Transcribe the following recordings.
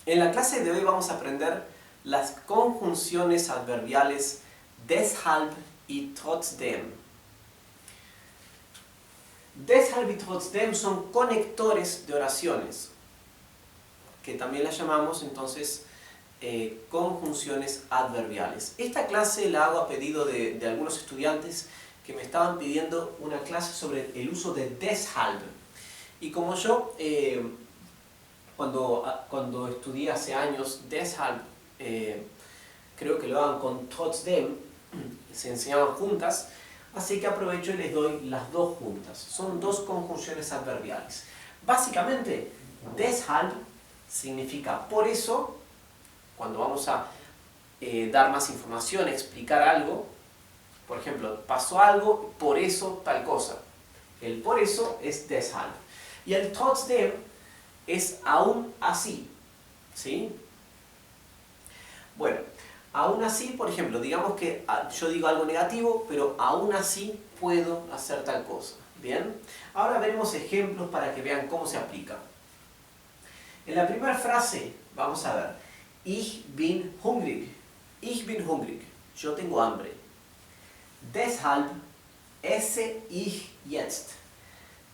En la clase de hoy vamos a aprender las conjunciones adverbiales deshalb y trotzdem. Deshalb y trotzdem son conectores de oraciones, que también las llamamos entonces conjunciones adverbiales. Esta clase la hago a pedido de algunos estudiantes que me estaban pidiendo una clase sobre el uso de deshalb. Y como yo cuando estudié hace años deshalb, creo que lo hagan con trotzdem, se enseñaban juntas, así que aprovecho y les doy las dos juntas. Son dos conjunciones adverbiales. Básicamente, deshalb significa por eso. Cuando vamos a dar más información, explicar algo, por ejemplo, pasó algo, por eso tal cosa. El por eso es deshalb. Y el trotzdem es aún así. ¿Sí? Bueno, aún así, por ejemplo, digamos que yo digo algo negativo, pero aún así puedo hacer tal cosa. ¿Bien? Ahora veremos ejemplos para que vean cómo se aplica. En la primera frase, vamos a ver. Ich bin hungrig. Ich bin hungrig. Yo tengo hambre. Deshalb esse ich jetzt.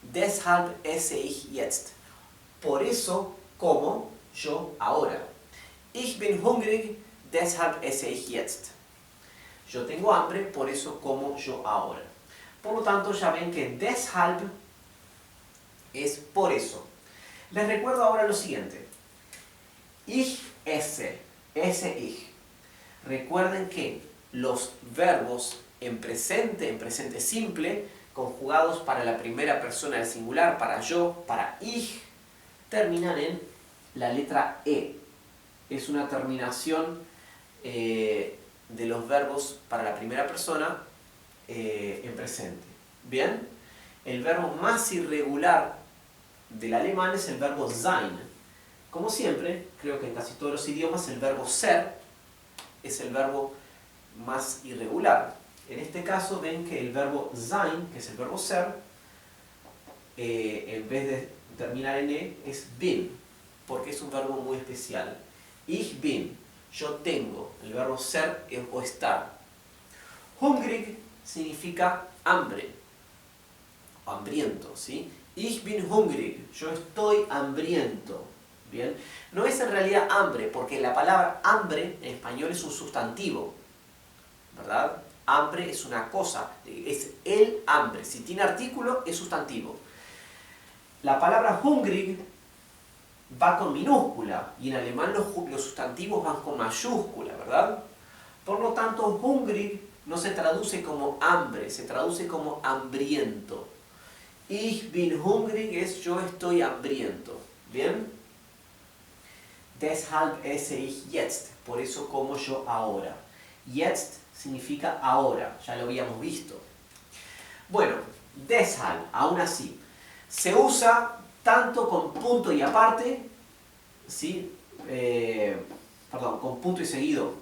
Deshalb esse ich jetzt. Por eso como yo ahora. Ich bin hungrig, deshalb esse ich jetzt. Yo tengo hambre, por eso como yo ahora. Por lo tanto, ya ven que deshalb es por eso. Les recuerdo ahora lo siguiente. Ich esse, esse ich. Recuerden que los verbos en presente simple, conjugados para la primera persona del singular, para yo, para ich, terminan en la letra E. Es una terminación de los verbos para la primera persona en presente. ¿Bien? El verbo más irregular del alemán es el verbo sein. Como siempre, creo que en casi todos los idiomas el verbo ser es el verbo más irregular. En este caso ven que el verbo sein, que es el verbo ser, en vez de terminar en E, es bin, porque es un verbo muy especial. Ich bin, yo tengo. El verbo ser es o estar. Hungrig significa hambre, o hambriento, ¿sí? Ich bin hungrig, yo estoy hambriento. ¿Bien? No es en realidad hambre, porque la palabra hambre en español es un sustantivo, ¿verdad? Hambre es una cosa, es el hambre. Si tiene artículo, es sustantivo. La palabra hungrig va con minúscula, y en alemán los sustantivos van con mayúscula, ¿verdad? Por lo tanto, hungrig no se traduce como hambre, se traduce como hambriento. Ich bin hungrig es yo estoy hambriento. ¿Bien? Deshalb esse ich jetzt. Por eso como yo ahora. Jetzt significa ahora. Ya lo habíamos visto. Bueno, deshalb, aún así. Se usa tanto con punto y aparte, ¿sí? Con punto y seguido,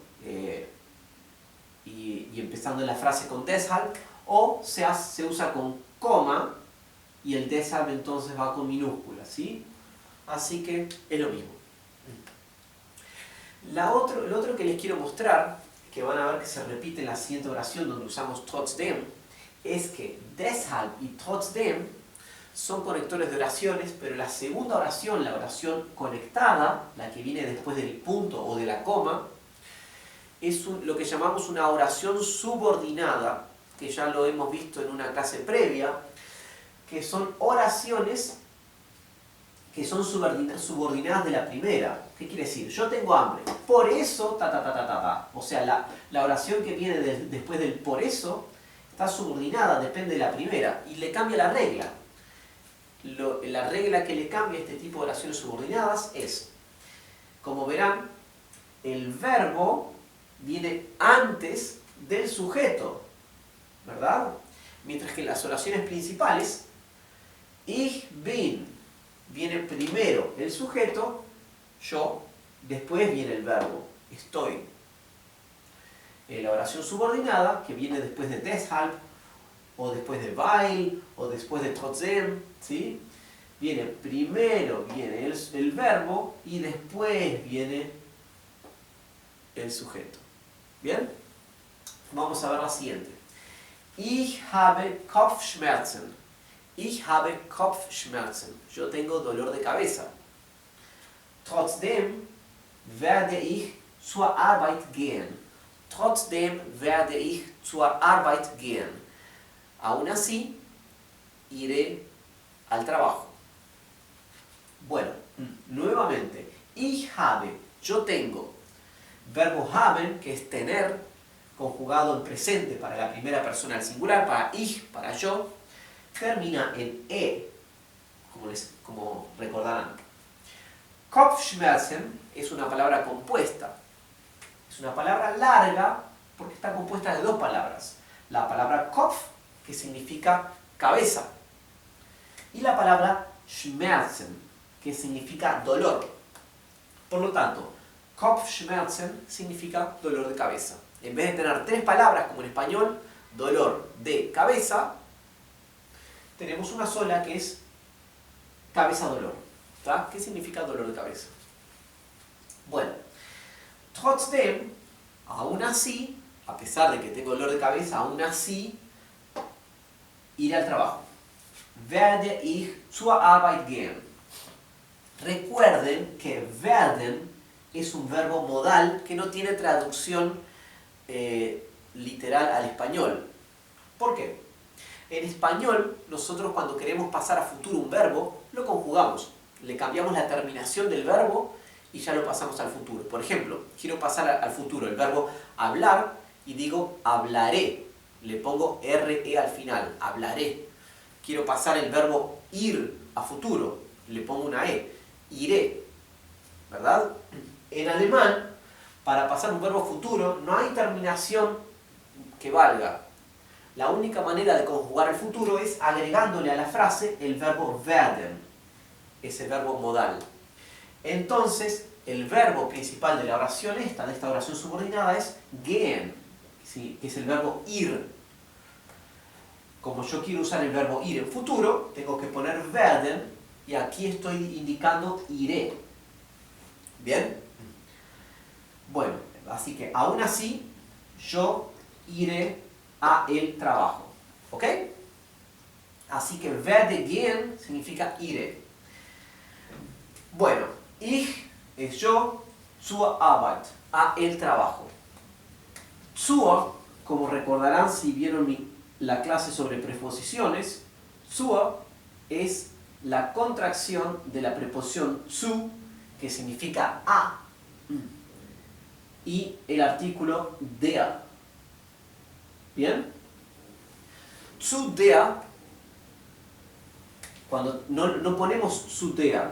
y empezando en la frase con deshalb, o se usa con coma, y el deshalb entonces va con minúscula, ¿sí? Así que es lo mismo. Lo otro que les quiero mostrar, que van a ver que se repite en la siguiente oración donde usamos trotzdem, es que deshalb y trotzdem son conectores de oraciones, pero la segunda oración, la oración conectada, la que viene después del punto o de la coma, es lo que llamamos una oración subordinada, que ya lo hemos visto en una clase previa, que son oraciones que son subordinadas de la primera. ¿Qué quiere decir? Yo tengo hambre, por eso, O sea, la oración que viene después del por eso está subordinada, depende de la primera, y le cambia la regla. La regla que le cambia a este tipo de oraciones subordinadas es, como verán, el verbo viene antes del sujeto, ¿verdad? Mientras que en las oraciones principales, ich bin, viene primero el sujeto, yo, después viene el verbo, estoy. La oración subordinada, que viene después de deshalb, o después de weil, o después de trotzdem, ¿sí? Primero viene el verbo y después viene el sujeto. ¿Bien? Vamos a ver la siguiente. Ich habe Kopfschmerzen. Ich habe Kopfschmerzen. Yo tengo dolor de cabeza. Trotzdem werde ich zur Arbeit gehen. Trotzdem werde ich zur Arbeit gehen. Aún así, iré al trabajo. Bueno, nuevamente. Ich habe, yo tengo. Verbo haben, que es tener, conjugado en presente para la primera persona del singular, para ich, para yo, termina en e, como recordarán. Kopfschmerzen es una palabra compuesta. Es una palabra larga porque está compuesta de dos palabras. La palabra Kopf, que significa cabeza, y la palabra Schmerzen, que significa dolor. Por lo tanto, Kopfschmerzen significa dolor de cabeza. En vez de tener tres palabras como en español, dolor de cabeza, tenemos una sola que es cabeza-dolor. ¿Qué significa dolor de cabeza? Bueno, trotzdem, aún así, a pesar de que tengo dolor de cabeza, aún así, iré al trabajo. Werde ich zur Arbeit gehen. Recuerden que werden es un verbo modal que no tiene traducción literal al español. ¿Por qué? En español, nosotros cuando queremos pasar a futuro un verbo, lo conjugamos. Le cambiamos la terminación del verbo y ya lo pasamos al futuro. Por ejemplo, quiero pasar al futuro el verbo hablar y digo hablaré. Le pongo RE al final, hablaré. Quiero pasar el verbo ir a futuro, le pongo una E, iré. ¿Verdad? En alemán, para pasar un verbo futuro, no hay terminación que valga. La única manera de conjugar el futuro es agregándole a la frase el verbo werden, ese verbo modal. Entonces, el verbo principal de la oración de esta oración subordinada es gehen, ¿sí? Que es el verbo ir. Como yo quiero usar el verbo ir en futuro, tengo que poner werden y aquí estoy indicando iré. ¿Bien? Bueno, así que aún así, yo iré a el trabajo. ¿Ok? Así que werde gehen significa iré. Bueno, ich es yo, zur Arbeit, a el trabajo. Zur, como recordarán si vieron la clase sobre preposiciones, zur es la contracción de la preposición zu, que significa a, y el artículo der. ¿Bien? Zu der, cuando no ponemos zu der,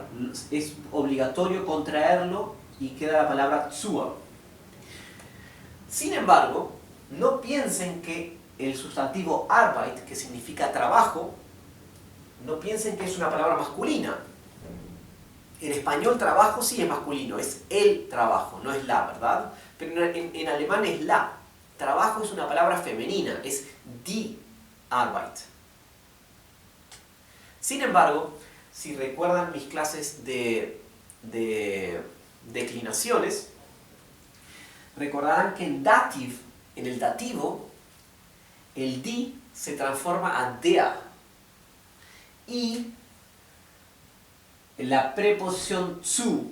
es obligatorio contraerlo y queda la palabra zur. Sin embargo, no piensen que el sustantivo Arbeit, que significa trabajo, no piensen que es una palabra masculina. En español trabajo sí es masculino, es el trabajo, no es la, ¿verdad? Pero en alemán es la. Trabajo es una palabra femenina, es die Arbeit. Sin embargo, si recuerdan mis clases de declinaciones, recordarán que en el dativo, el die se transforma a der. Y la preposición zu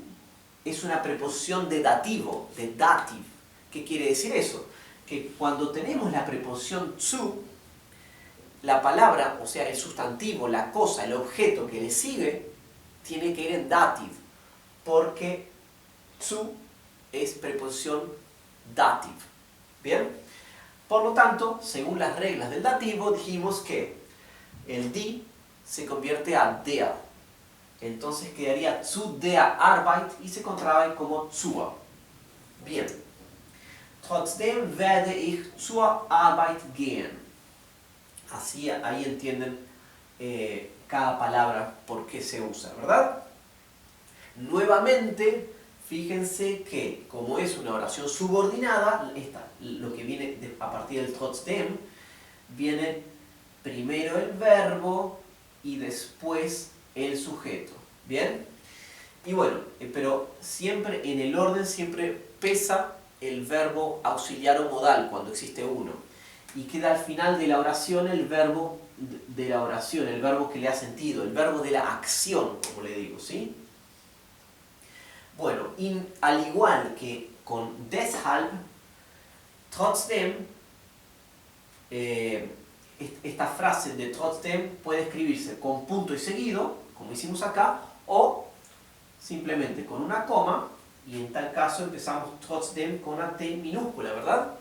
es una preposición de dativo, de dativ. ¿Qué quiere decir eso? Que cuando tenemos la preposición zu, la palabra, o sea, el sustantivo, la cosa, el objeto que le sigue, tiene que ir en dativ, porque zu es preposición dativ. ¿Bien? Por lo tanto, según las reglas del dativo, dijimos que el die se convierte a der. Entonces quedaría zu der Arbeit y se contrae como zur. Bien. Trotzdem werde ich zur Arbeit gehen. Así ahí entienden cada palabra por qué se usa, ¿verdad? Nuevamente, fíjense que como es una oración subordinada, lo que viene a partir del trotzdem, viene primero el verbo y después el sujeto. ¿Bien? Y bueno, pero siempre en el orden siempre pesa el verbo auxiliar o modal cuando existe uno. Y queda al final de la oración el verbo de la oración, el verbo que le ha sentido, el verbo de la acción, como le digo, ¿sí? Bueno, y al igual que con deshalb, trotzdem, esta frase de trotzdem puede escribirse con punto y seguido, como hicimos acá, o simplemente con una coma, y en tal caso empezamos trotzdem con una T minúscula, ¿verdad?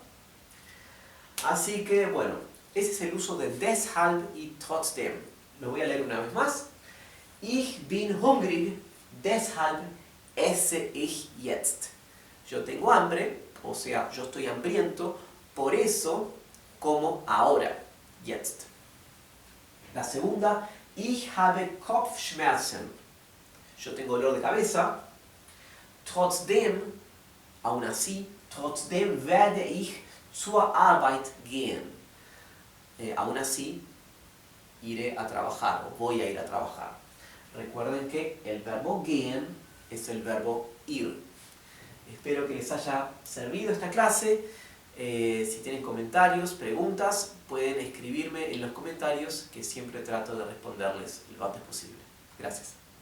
Así que, bueno, ese es el uso de deshalb y trotzdem. Lo voy a leer una vez más. Ich bin hungrig, deshalb esse ich jetzt. Yo tengo hambre, o sea, yo estoy hambriento, por eso como ahora, jetzt. La segunda, ich habe Kopfschmerzen. Yo tengo dolor de cabeza. Trotzdem, aún así, trotzdem werde ich zur Arbeit gehen. Aún así, iré a trabajar, o voy a ir a trabajar. Recuerden que el verbo gehen es el verbo ir. Espero que les haya servido esta clase. Si tienen comentarios, preguntas, pueden escribirme en los comentarios, que siempre trato de responderles lo antes posible. Gracias.